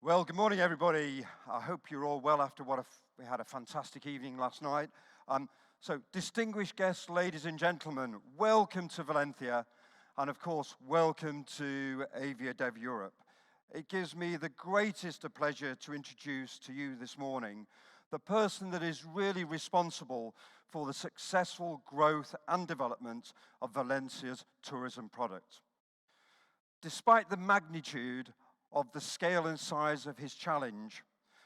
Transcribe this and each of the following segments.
Well, good morning, everybody. I hope you're all well after we had a fantastic evening last night. So, distinguished guests, ladies and gentlemen, welcome to Valencia, and of course, welcome to AviaDev Europe. It gives me the greatest of pleasure to introduce to you this morning the person that is really responsible for the successful growth and development of Valencia's tourism product. Despite the magnitude of the scale and size of his challenge,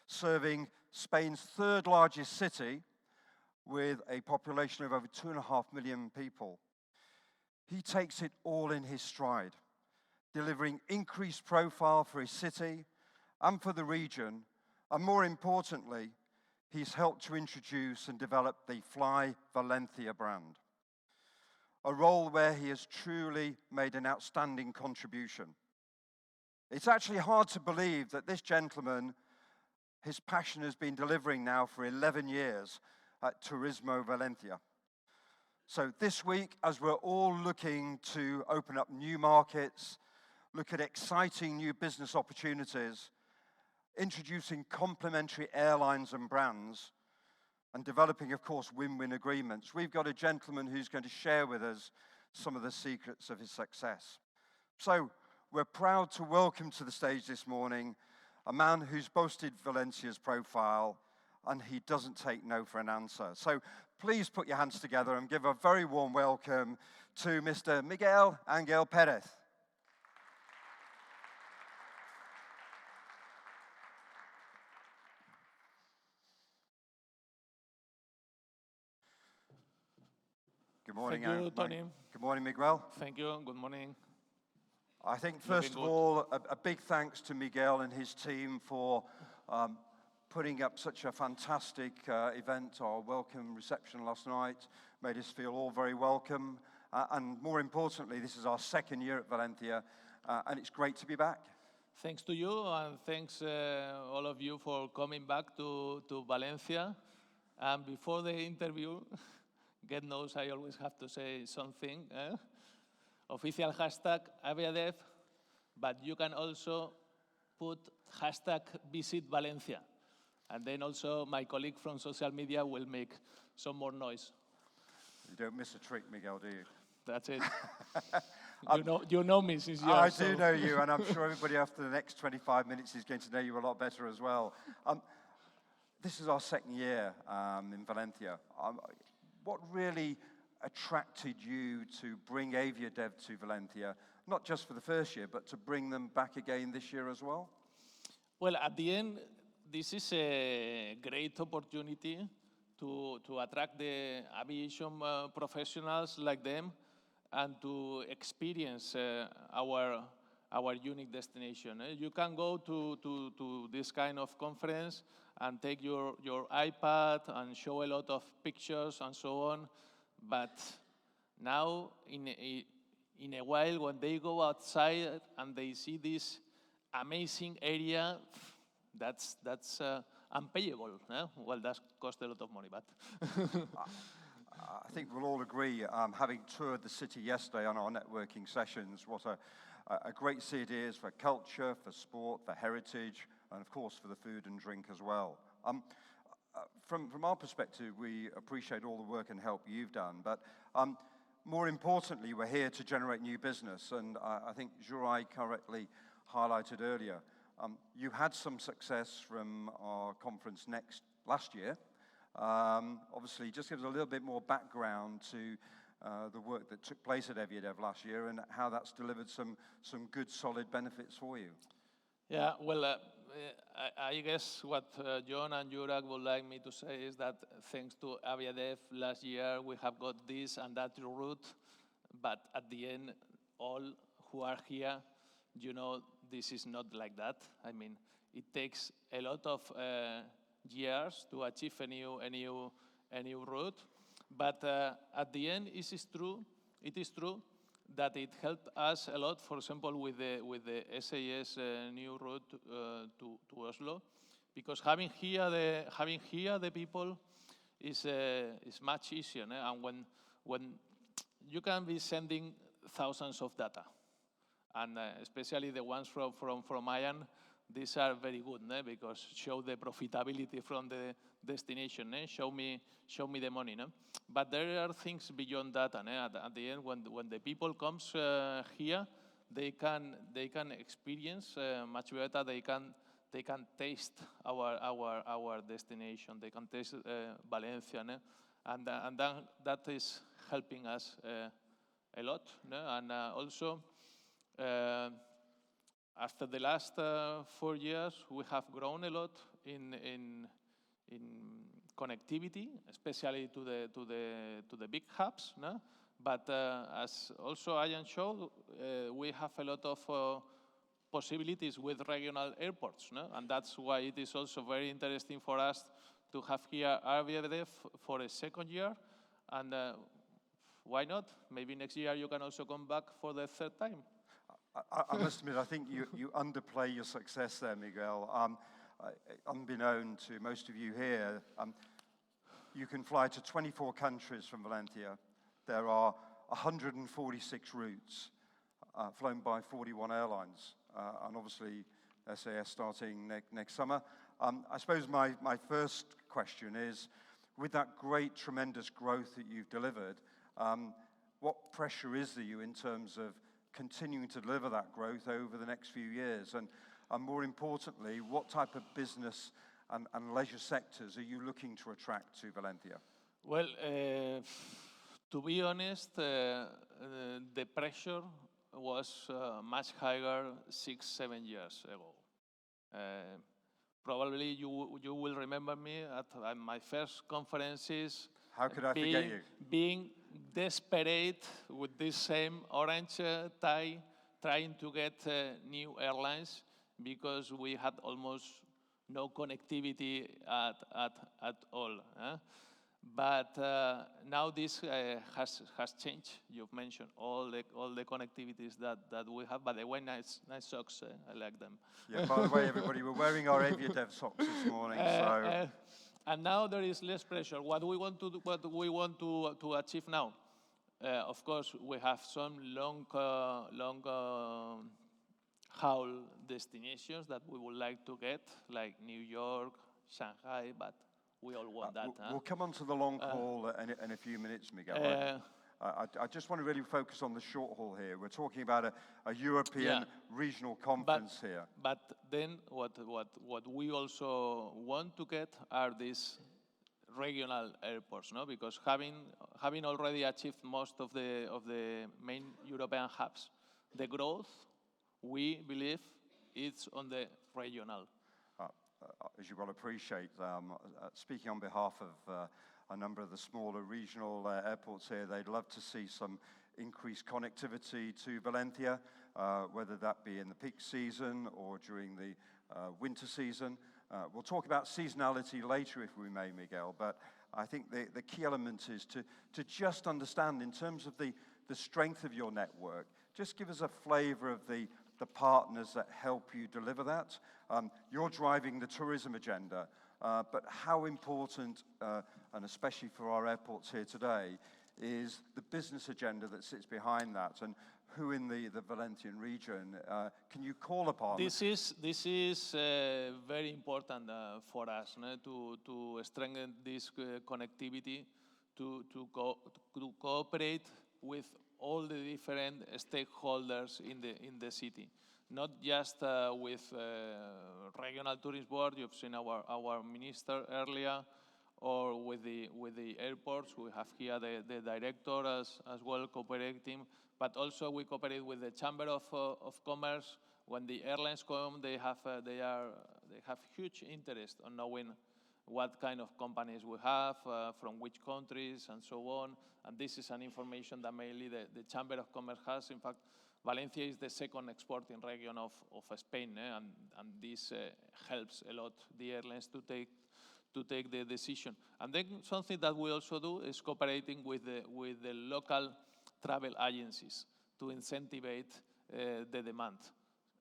serving Spain's third largest city with a population of over 2.5 million people, he takes it all in his stride, delivering increased profile for his city and for the region, and more importantly, he's helped to introduce and develop the Fly Valencia brand, a role where he has truly made an outstanding contribution. It's actually hard to believe that this gentleman, his passion has been delivering now for 11 years at Turismo Valencia. So this week, as we're all looking to open up new markets, look at exciting new business opportunities, introducing complementary airlines and brands, and developing, of course, win-win agreements, we've got a gentleman who's going to share with us some of the secrets of his success. So, we're proud to welcome to the stage this morning a man who's boasted Valencia's profile, and he doesn't take no for an answer. So please put your hands together and give a very warm welcome to Mr. Miguel Perez. Good morning. Thank you, Tony. Good morning, Miguel. Thank you. Good morning. I think, first of all, a big thanks to Miguel and his team for putting up such a fantastic event, our welcome reception last night. Made us feel all very welcome. And more importantly, this is our second year at Valencia, and it's great to be back. Thanks to you, and thanks all of you for coming back to Valencia. And before the interview, God knows I always have to say something. Official hashtag AviaDev, but you can also put hashtag visit Valencia. And then also my colleague from social media will make some more noise. You don't miss a trick, Miguel, do you? That's it. you know me since you're I do know you, and I'm sure everybody after the next 25 minutes is going to know you a lot better as well. This is our second year in Valencia. What really attracted you to bring AviaDev to Valencia, not just for the first year, but to bring them back again this year as well? Well, at the end, this is a great opportunity to attract the aviation professionals like them and to experience our unique destination. You can go to this kind of conference and take your iPad and show a lot of pictures and so on. But now, in a while, when they go outside and they see this amazing area, that's unpayable. Well, that costs a lot of money, but I think we'll all agree, having toured the city yesterday on our networking sessions, what a great city it is for culture, for sport, for heritage, and of course for the food and drink as well. From our perspective, we appreciate all the work and help you've done, but more importantly, we're here to generate new business, and I think Jurai correctly highlighted earlier, you had some success from our conference last year. Obviously, just give us a little bit more background to the work that took place at AviaDev last year and how that's delivered some good, solid benefits for you. Yeah, well, I guess what John and Jurag would like me to say is that thanks to AviaDev last year, we have got this and that route, but at the end, all who are here, you know, this is not like that. I mean, it takes a lot of years to achieve a new route, but at the end, it is true that it helped us a lot. For example, with the SAS new route to Oslo, because having here the people is much easier, and when you can be sending thousands of data, and especially the ones from IAN, these are very good, because show the profitability from the destination, show me the money. But there are things beyond that, at the end, when the people comes here, they can experience much better. They can taste our destination. They can taste Valencia, and that is helping us a lot. And also, after the last 4 years, we have grown a lot in connectivity, especially to the big hubs. But as also Ian showed, we have a lot of possibilities with regional airports, and that's why it is also very interesting for us to have here AviaDev for a second year, and why not? Maybe next year you can also come back for the third time. I must admit, I think you underplay your success there, Miguel. Unbeknown to most of you here, you can fly to 24 countries from Valencia. There are 146 routes flown by 41 airlines, and obviously SAS starting next summer. I suppose my first question is, with that great, tremendous growth that you've delivered, what pressure is there in terms of continuing to deliver that growth over the next few years? And more importantly, what type of business and leisure sectors are you looking to attract to Valencia? Well, to be honest, the pressure was much higher 6-7 years ago. Probably you will remember me at my first conferences. How could I forget you? Being desperate with this same orange tie, trying to get new airlines because we had almost no connectivity at all. But now this has changed. You've mentioned all the connectivities that we have. By the way, nice socks. I like them. Yeah. By the way, everybody, we're wearing our AviaDev socks this morning. And now there is less pressure. What we want to achieve now. Of course, we have some long haul destinations that we would like to get, like New York, Shanghai, but we all want that. We'll come on to the long haul in a few minutes, Miguel. I just want to really focus on the short haul here. We're talking about a European regional conference here. But then what we also want to get are these regional airports, because having already achieved most of the main European hubs, the growth, we believe, it's on the regional. As you well appreciate, speaking on behalf of a number of the smaller regional airports here, they'd love to see some increased connectivity to Valencia, whether that be in the peak season or during the winter season. We'll talk about seasonality later, if we may, Miguel, but I think the key element is to just understand, in terms of the strength of your network, just give us a flavor of the partners that help you deliver that. You're driving the tourism agenda, but how important, and especially for our airports here today, is the business agenda that sits behind that, and who in the Valencian region can you call upon? This is very important for us, to strengthen this connectivity, to cooperate with all the different stakeholders in the city, not just with regional tourist board. You've seen our minister earlier, or with the airports. We have here the director as well cooperating, but also we cooperate with the Chamber of Commerce. When the airlines come, they have huge interest on knowing what kind of companies we have, from which countries, and so on. And this is an information that mainly the Chamber of Commerce has. In fact, Valencia is the second exporting region of Spain, and this helps a lot the airlines to take the decision. And then something that we also do is cooperating with the local travel agencies to incentivize the demand.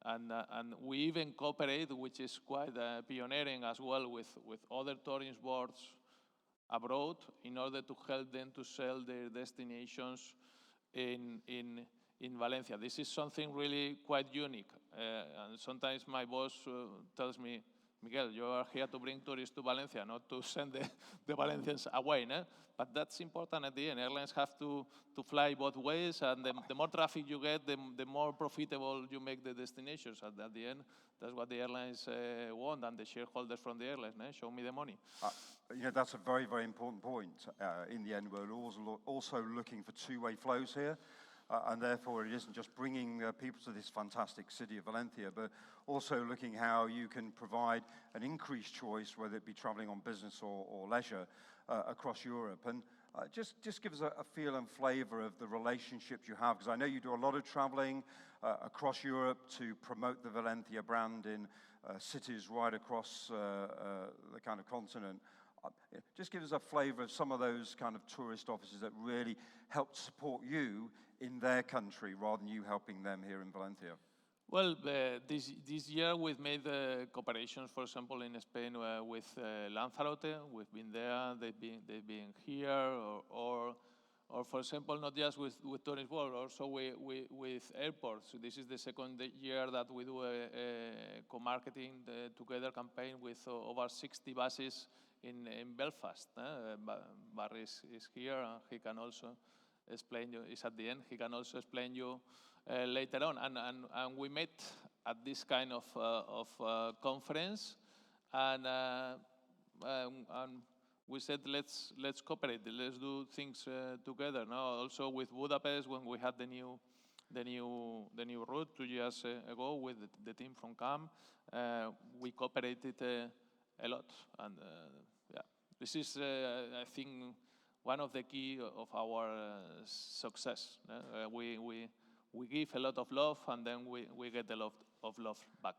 And we even cooperate, which is quite pioneering as well, with other tourism boards abroad, in order to help them to sell their destinations in in Valencia. This is something really quite unique. And sometimes my boss tells me, Miguel, you are here to bring tourists to Valencia, not to send the Valencians away. No? But that's important at the end. Airlines have to fly both ways, and the more traffic you get, the more profitable you make the destinations. And at the end, that's what the airlines want, and the shareholders from the airlines. No? Show me the money. That's a very, very important point. In the end, we're also looking for two-way flows here. And therefore, it isn't just bringing people to this fantastic city of Valencia, but also looking how you can provide an increased choice, whether it be traveling on business or leisure, across Europe. And just give us a feel and flavor of the relationships you have, because I know you do a lot of traveling across Europe to promote the Valencia brand in cities right across the kind of continent. Just give us a flavor of some of those kind of tourist offices that really help support you in their country rather than you helping them here in Valencia. Well, this year we've made cooperations, for example, in Spain with Lanzarote. We've been there, they've been here, or for example, not just with Tourist World, also with airports. So this is the second year that we do a co-marketing together campaign with over 60 buses in Belfast. Barry is here, and he can also explain you, is at the end, he can also explain you later on. And we met at this kind of conference, and we said, let's cooperate, let's do things together. No? Also with Budapest, when we had the new route 2 years ago with the team from CAM, we cooperated a lot. And this is, I think, one of the key of our success. We give a lot of love, and then we get a lot of love back.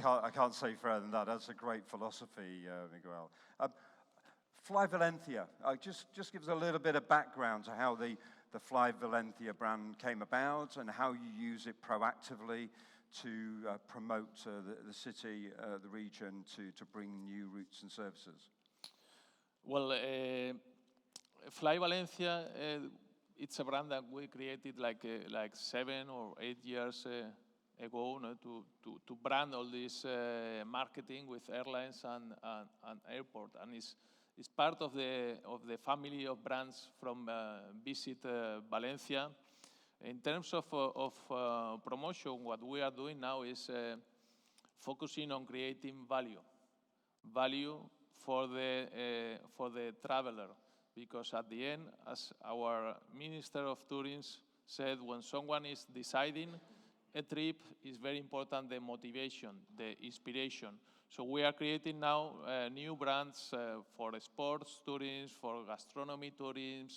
I can't say further than that. That's a great philosophy, Miguel. Fly Valencia. Just give us a little bit of background to how the Fly Valencia brand came about and how you use it proactively to promote the city, the region, to bring new routes and services. Well, Fly Valencia, it's a brand that we created like 7 or 8 years ago, no, to brand all this marketing with airlines and airport, and it's part of the family of brands from Visit Valencia. In terms of promotion, what we are doing now is focusing on creating value for the traveler, because at the end, as our Minister of Tourism said, when someone is deciding a trip, it's very important the motivation, the inspiration. So we are creating now new brands for sports tourism, for gastronomy tourism,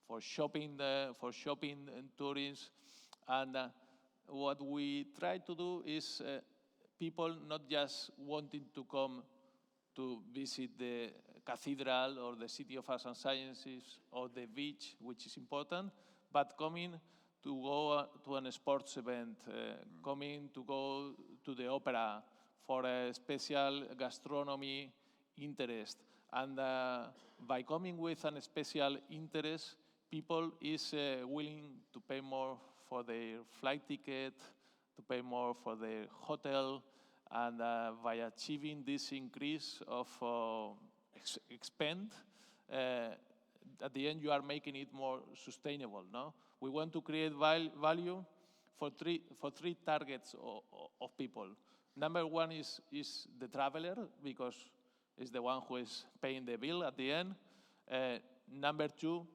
for shopping and tourism. And what we try to do is people not just wanting to come to visit the cathedral or the City of Arts and Sciences or the beach, which is important, but coming to go to a sports event, coming to go to the opera for a special gastronomy interest. And by coming with a special interest, people is willing to pay more for their flight ticket, to pay more for their hotel, and by achieving this increase of spend, at the end you are making it more sustainable. No, we want to create value for three targets of people. Number one is the traveler, because it's the one who is paying the bill at the end. Number two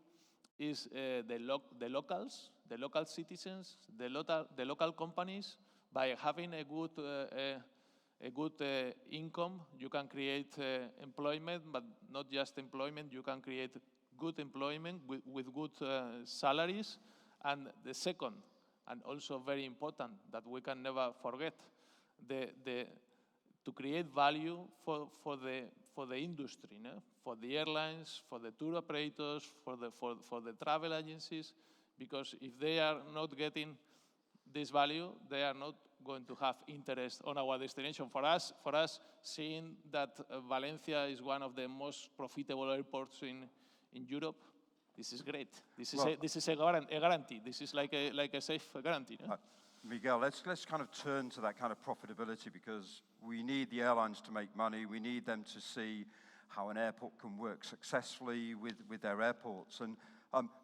is the locals, the local citizens, the local companies. By having a good income, you can create employment, but not just employment. You can create good employment with good salaries. And the second, and also very important, that we can never forget, to create value for the industry, no? For the airlines, for the tour operators, for the travel agencies, because if they are not getting this value, they are not going to have interest on our destination. For us, seeing that Valencia is one of the most profitable airports in Europe, this is great. This is a guarantee. This is like a safe guarantee. No? Miguel, let's kind of turn to that kind of profitability, because we need the airlines to make money. We need them to see how an airport can work successfully with their airports. And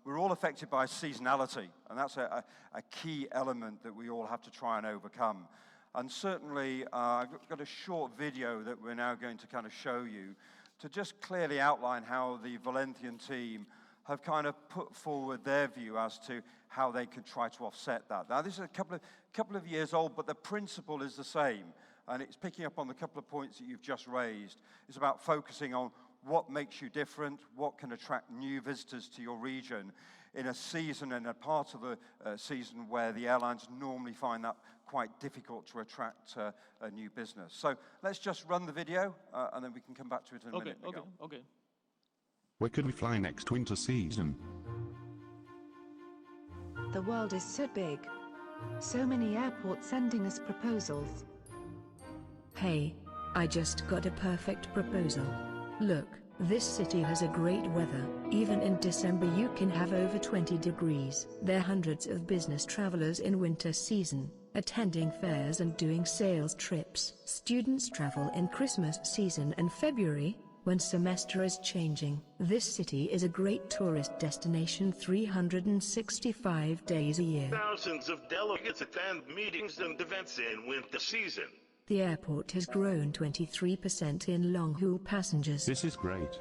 we're all affected by seasonality, and that's a key element that we all have to try and overcome. And certainly, I've got a short video that we're now going to kind of show you to just clearly outline how the Valencian team have kind of put forward their view as to how they could try to offset that. Now, this is a couple of years old, but the principle is the same, and it's picking up on the couple of points that you've just raised. It's about focusing on what makes you different, what can attract new visitors to your region in a season and a part of the season where the airlines normally find that quite difficult to attract a new business. So let's just run the video, and then we can come back to it in a minute. Okay. Where could we fly next winter season? The world is so big. So many airports sending us proposals. Hey, I just got a perfect proposal. Look, this city has a great weather. Even in December you can have over 20 degrees. There are hundreds of business travelers in winter season, attending fairs and doing sales trips. Students travel in Christmas season and February, when semester is changing. This city is a great tourist destination 365 days a year. Thousands of delegates attend meetings and events in winter season. The airport has grown 23% in long-haul passengers. This is great.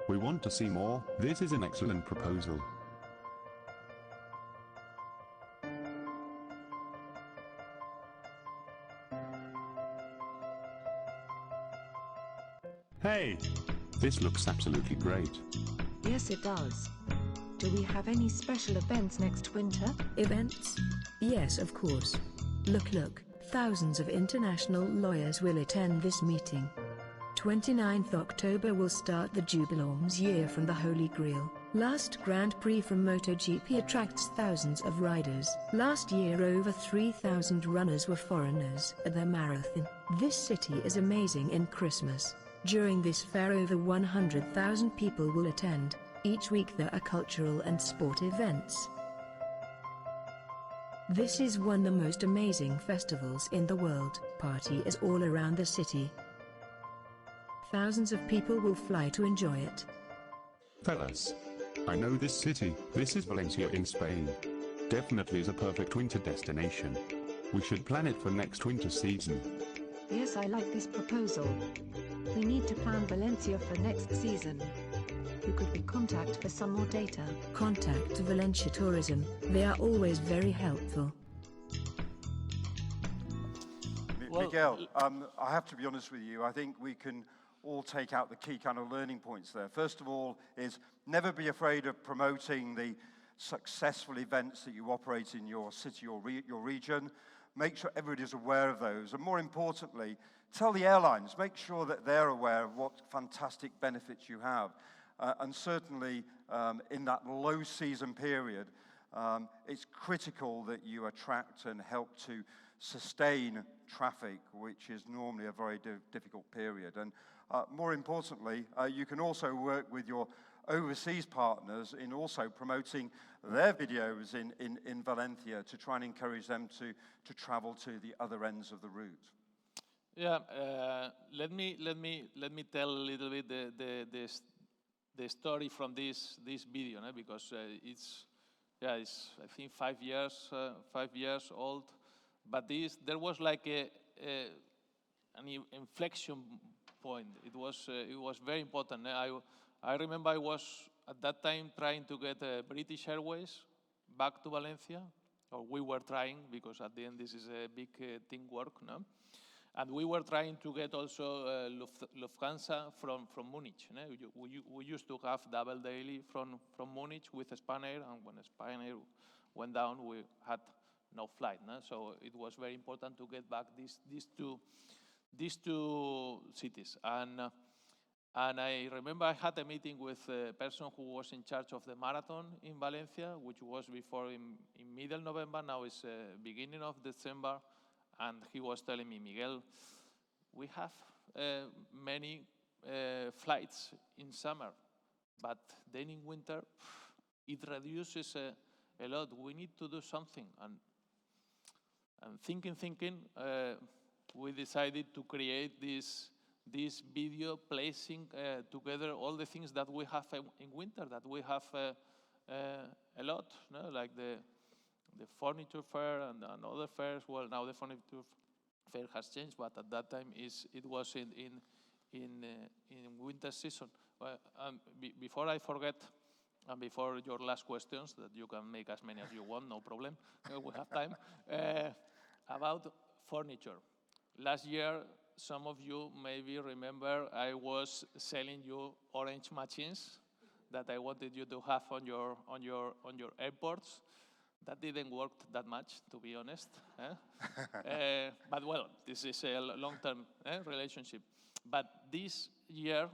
We want to see more. This is an excellent proposal. Hey, this looks absolutely great. Yes, it does. Do we have any special events next winter? Events? Yes, of course. Look. Thousands of international lawyers will attend this meeting. 29th October will start the Jubileum's year from the Holy Grail. Last Grand Prix from MotoGP attracts thousands of riders. Last year over 3,000 runners were foreigners at the marathon. This city is amazing in Christmas. During this fair over 100,000 people will attend. Each week there are cultural and sport events. This is one of the most amazing festivals in the world. Party is all around the city. Thousands of people will fly to enjoy it. Fellas, I know this city. This is Valencia in Spain. Definitely is a perfect winter destination. We should plan it for next winter season. Yes, I like this proposal. We need to plan Valencia for next season. Who could we contact for some more data? Contact Valencia Tourism. They are always very helpful. Miguel, I have to be honest with you. I think we can all take out the key kind of learning points there. First of all is never be afraid of promoting the successful events that you operate in your city or your region. Make sure everybody's aware of those. And more importantly, tell the airlines, make sure that they're aware of what fantastic benefits you have. And certainly in that low season period, it's critical that you attract and help to sustain traffic, which is normally a very difficult period. And more importantly, you can also work with your overseas partners in also promoting their videos in Valencia to try and encourage them to travel to the other ends of the route. Yeah, let me tell a little bit the story from this video, because it's I think 5 years old, but there was like an inflection point. It was very important. I remember I was at that time trying to get British Airways back to Valencia, or we were trying, because at the end this is a big teamwork, no? And we were trying to get also Lufthansa from Munich. We used to have double daily from Munich with Spanair, and when Spanair went down, we had no flight. So it was very important to get back these two cities. And I remember I had a meeting with a person who was in charge of the marathon in Valencia, which was before in middle November. Now it's beginning of December. And he was telling me, Miguel, we have many flights in summer, but then in winter, it reduces a lot. We need to do something. And thinking, we decided to create this video placing together all the things that we have in winter, that we have a lot, no? Like the furniture fair and other fairs. Well, now the furniture fair has changed, but at that time it was in winter season. Before I forget, and before your last questions, that you can make as many as you want, no problem, we have time, about furniture. Last year, some of you maybe remember I was selling you orange machines that I wanted you to have on your airports. That didn't work that much, to be honest. But well, this is a long-term relationship. But this year,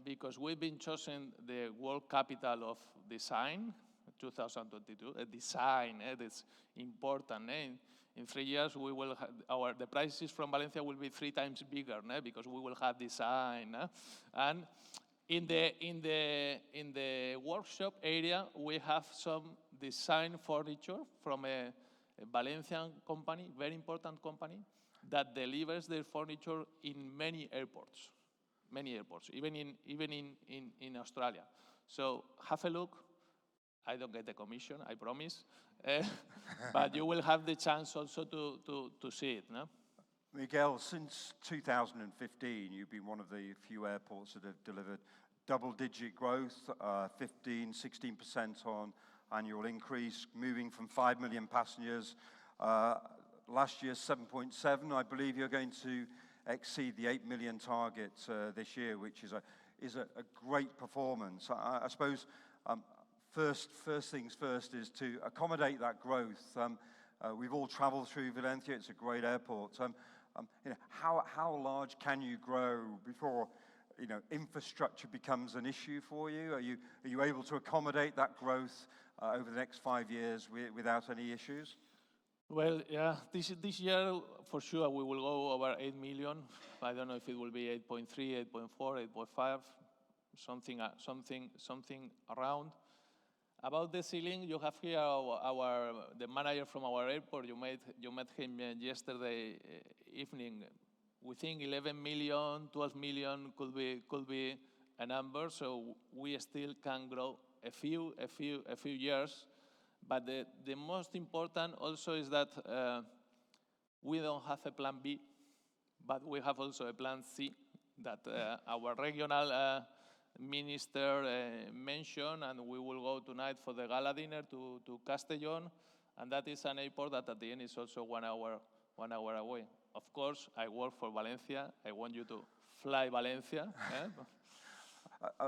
because we've been chosen the World Capital of Design, 2022, design, that's important. In 3 years, we will have the prices from Valencia will be 3 times bigger, because we will have design. And in the workshop area, we have some design furniture from a Valencian company, very important company, that delivers their furniture in many airports, even in Australia. So have a look. I don't get the commission, I promise. But you will have the chance also to see it. No? Miguel, since 2015, you've been one of the few airports that have delivered double-digit growth, 15, 16% on annual increase, moving from 5 million passengers. Last year, 7.7. I believe you're going to exceed the 8 million target this year, which is a great performance. I suppose first things first is to accommodate that growth. We've all traveled through Valencia. It's a great airport. How large can you grow before infrastructure becomes an issue for you? Are you able to accommodate that growth over the next 5 years without any issues? Well, yeah, this year for sure we will go over 8 million. I don't know if it will be 8.3, 8.4, 8.5, something around. About the ceiling, you have here the manager from our airport. You met him yesterday evening. We think 11 million, 12 million could be a number. So we still can grow a few years. But the most important also is that we don't have a plan B, but we have also a plan C that our regional minister mentioned, and we will go tonight for the gala dinner to Castellón, and that is an airport that at the end is also 1 hour away. Of course, I work for Valencia. I want you to fly Valencia.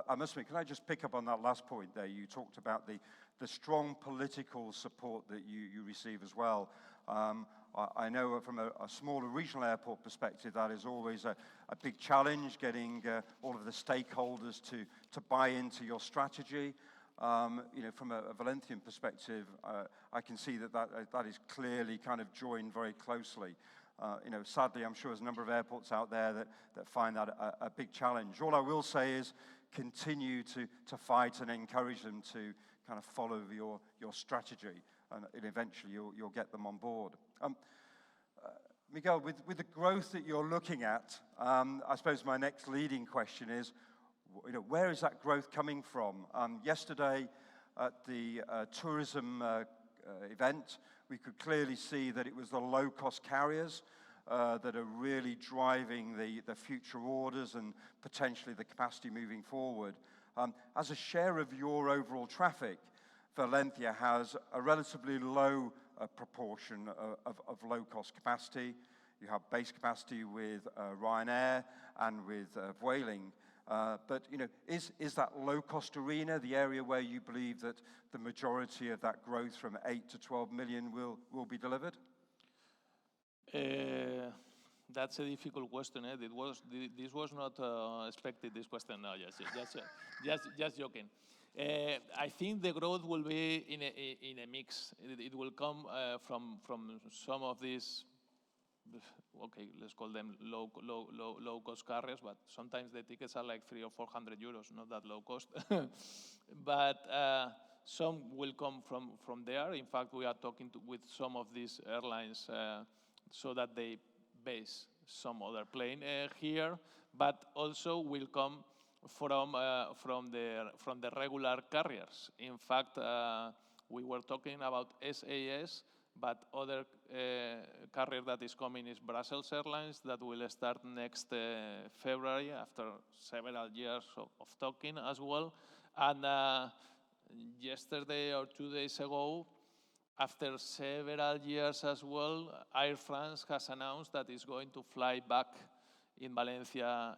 I must admit, can I just pick up on that last point there? You talked about the strong political support that you receive as well. I know from a smaller regional airport perspective, that is always a big challenge, getting all of the stakeholders to buy into your strategy. From a Valencian perspective, I can see that is clearly kind of joined very closely. Sadly, I'm sure there's a number of airports out there that find that a big challenge. All I will say is continue to fight and encourage them to kind of follow your strategy, and eventually you'll get them on board. Miguel, with the growth that you're looking at, I suppose my next leading question is, where is that growth coming from? Yesterday at the Turismo event, we could clearly see that it was the low-cost carriers that are really driving the future orders and potentially the capacity moving forward. As a share of your overall traffic, Valencia has a relatively low proportion of low-cost capacity. You have base capacity with Ryanair and with Vueling. But is that low-cost arena the area where you believe that the majority of that growth from 8 to 12 million will be delivered? That's a difficult question. This was not expected. This question. No, just joking. I think the growth will be in a mix. It will come from some of these okay, let's call them low cost carriers, but sometimes the tickets are like 300 or 400 euros, not that low cost. But some will come from there. In fact, we are talking with some of these airlines so that they base some other plane here, but also will come from the regular carriers. In fact, we were talking about SAS, but other carrier that is coming is Brussels Airlines that will start next February after several years of talking as well. And yesterday or 2 days ago, after several years as well, Air France has announced that it's going to fly back in Valencia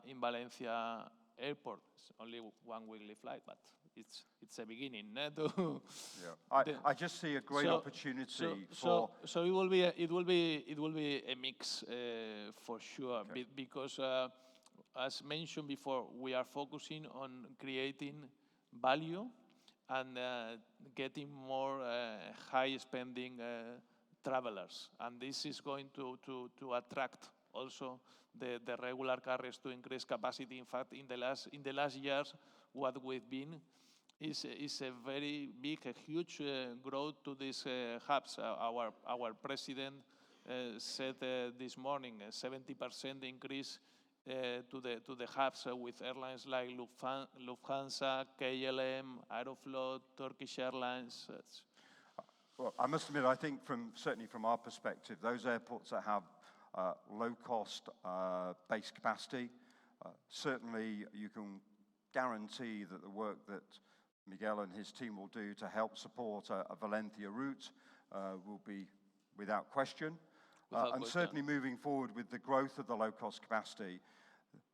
airport. It's only one weekly flight, but it's a beginning. I just see a great opportunity for. So it will be a mix for sure, okay. Because as mentioned before, we are focusing on creating value and getting more high-spending travelers, and this is going to attract also the regular carriers to increase capacity. In fact, in the last years, what we've been is a very big, a huge growth to these hubs. Our president said this morning a 70% increase to the hubs with airlines like Lufthansa, KLM, Aeroflot, Turkish Airlines. Well, I must admit, I think certainly from our perspective, those airports that have low-cost base capacity, certainly you can guarantee that the work that Miguel and his team will do to help support a Valencia route will be without question. And certainly moving forward with the growth of the low-cost capacity,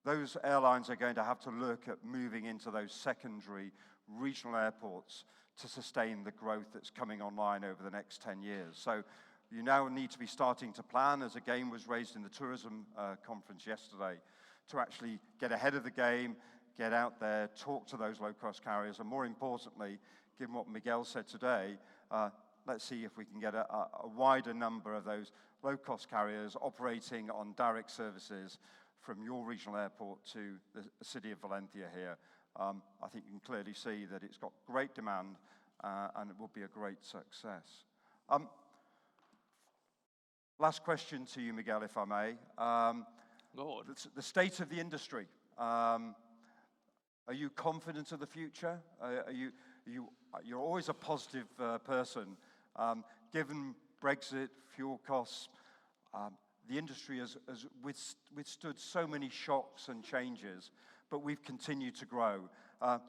those airlines are going to have to look at moving into those secondary regional airports to sustain the growth that's coming online over the next 10 years. So you now need to be starting to plan, as again was raised in the tourism conference yesterday, to actually get ahead of the game, get out there, talk to those low-cost carriers, and more importantly, given what Miguel said today, let's see if we can get a wider number of those low-cost carriers operating on direct services from your regional airport to the city of Valencia here. I think you can clearly see that it's got great demand and it will be a great success. Last question to you, Miguel, if I may. Go on. The state of the industry. Are you confident of the future? You're always a positive person. Given Brexit, fuel costs, the industry has withstood so many shocks and changes, but we've continued to grow. On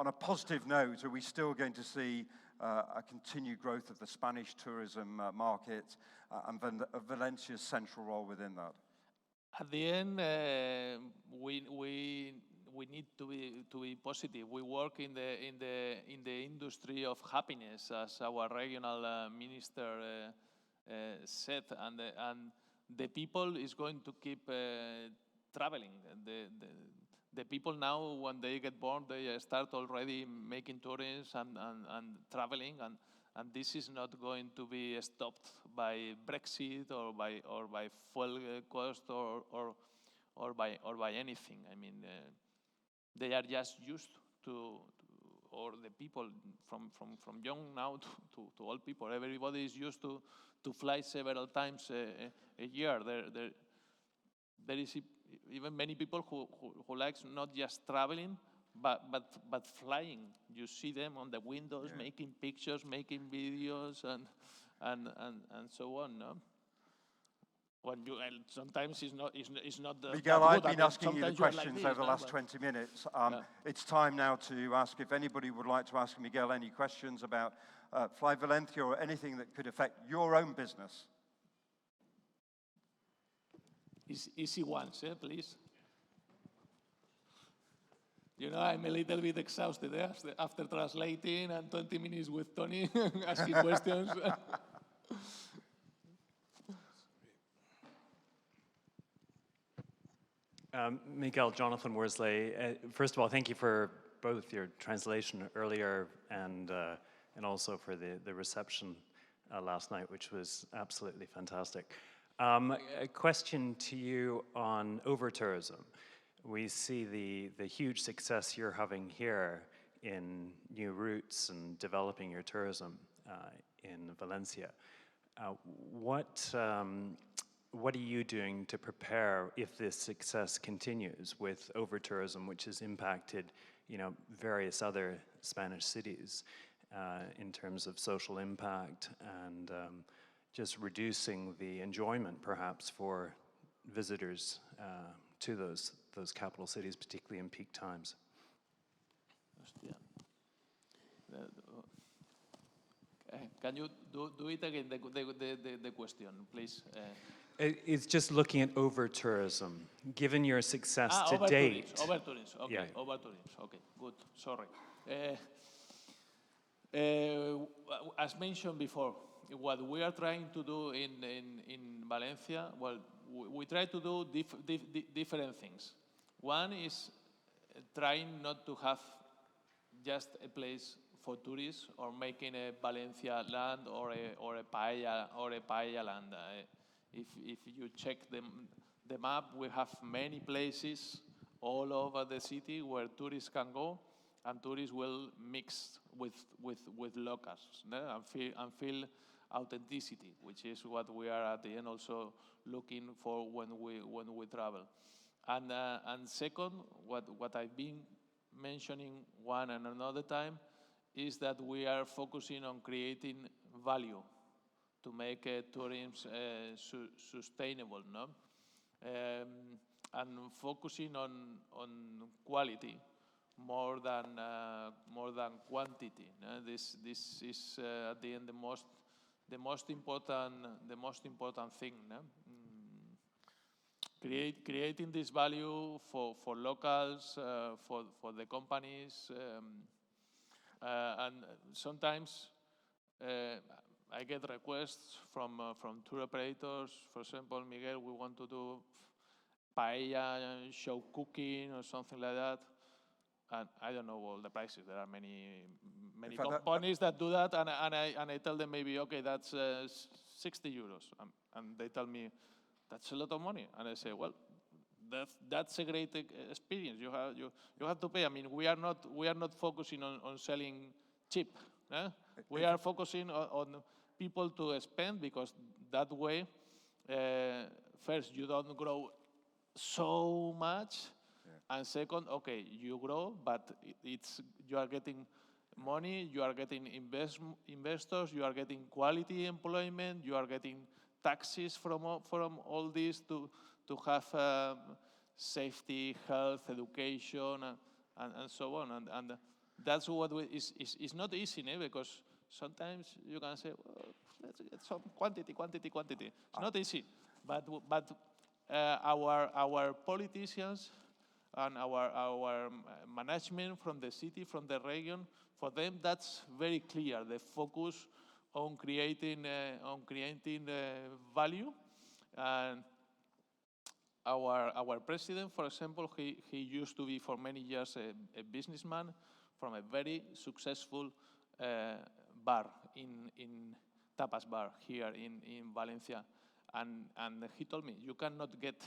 a positive note, are we still going to see a continued growth of the Spanish tourism market and Valencia's central role within that? At the end, we need to be positive. We work in the industry of happiness, as our regional minister said, and the people is going to keep traveling. The people now, when they get born, they start already making tours and traveling, and this is not going to be stopped by Brexit or by fuel cost or by anything. I mean, they are just used to, or the people from young now to old people. Everybody is used to fly several times a year. There is even many people who likes not just traveling, but flying. You see them on the windows, making pictures, making videos, and so on. No? When you sometimes it's not the Miguel, I've been asking you the questions over the last 20 minutes. It's time now to ask if anybody would like to ask Miguel any questions about Fly Valencia or anything that could affect your own business. Easy ones, please. You know, I'm a little bit exhausted after translating and 20 minutes with Tony asking questions. Miguel, Jonathan Worsley. First of all, thank you for both your translation earlier and also for the reception last night, which was absolutely fantastic. A question to you on over-tourism. We see the huge success you're having here in new routes and developing your tourism in Valencia. What are you doing to prepare if this success continues with over-tourism, which has impacted, various other Spanish cities in terms of social impact and just reducing the enjoyment, perhaps, for visitors to those capital cities, particularly in peak times? Can you do it again, the question, please? It's just looking at over-tourism. Given your success to date. Over-tourism, okay, Yeah. over-tourism, okay, good, sorry. As mentioned before, what we are trying to do in Valencia, well, we try to do different things. One is trying not to have just a place for tourists or making a Valencia land or a paella land. If you check the map, we have many places all over the city where tourists can go, and tourists will mix with locals, no? and feel authenticity, which is what we are at the end also looking for when we travel. And second, what I've been mentioning one and another time is that we are focusing on creating value to make tourism sustainable, no? And focusing on quality more than quantity. No? This is at the end the most important thing. No? Creating this value for locals, for the companies, and sometimes I get requests from tour operators. For example, Miguel, we want to do paella, show cooking or something like that. And I don't know all the prices. There are many companies that do that, and I tell them maybe, okay, that's 60 euros, and they tell me that's a lot of money, and I say, well, that's a great experience. You have to pay. I mean, we are not focusing on selling cheap. Eh? We are focusing on people to spend, because that way, first, you don't grow so much. And second, okay, you grow, but you are getting money, you are getting investors, you are getting quality employment, you are getting taxes from all this to have safety, health, education, and so on. And that's what is not easy, because sometimes you can say, well, let's get some quantity. It's not easy, but our politicians and our management from the city, from the region, for them that's very clear. They focus on creating value. And our president, for example, he used to be for many years a businessman from a very successful bar in tapas bar here in Valencia, and he told me, you cannot get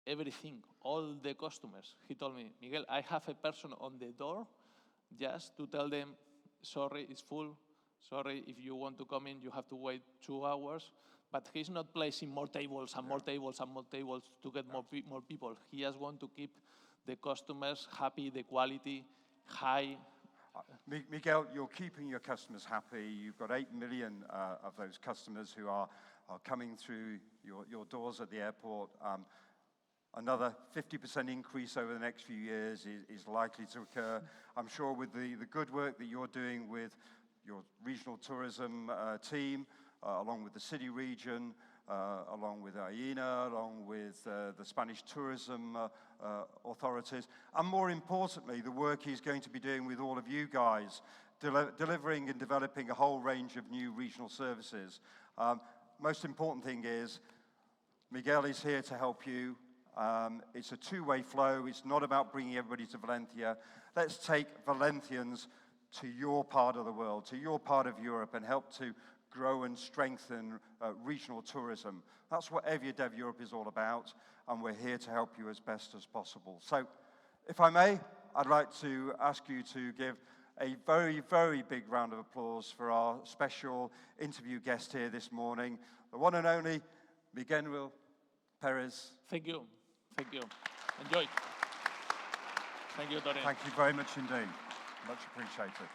everything, all the customers. He told me, Miguel, I have a person on the door just to tell them, sorry, it's full. Sorry, if you want to come in, you have to wait 2 hours. But he's not placing more tables and more tables and more tables to get more people. He just wants to keep the customers happy, the quality high. Miguel, you're keeping your customers happy. You've got 8 million of those customers who are coming through your doors at the airport. Another 50% increase over the next few years is likely to occur. I'm sure with the good work that you're doing with your regional tourism team, along with the city region, along with AINA, along with the Spanish tourism authorities, and more importantly, the work he's going to be doing with all of you guys, delivering and developing a whole range of new regional services. Most important thing is, Miguel is here to help you. It's a two-way flow. It's not about bringing everybody to Valencia. Let's take Valencians to your part of the world, to your part of Europe, and help to grow and strengthen regional tourism. That's what AviaDev Europe is all about, and we're here to help you as best as possible. So, if I may, I'd like to ask you to give a very, very big round of applause for our special interview guest here this morning, the one and only Miguel Perez. Thank you. Thank you. Enjoy. Thank you, Torin. Thank you very much indeed. Much appreciated.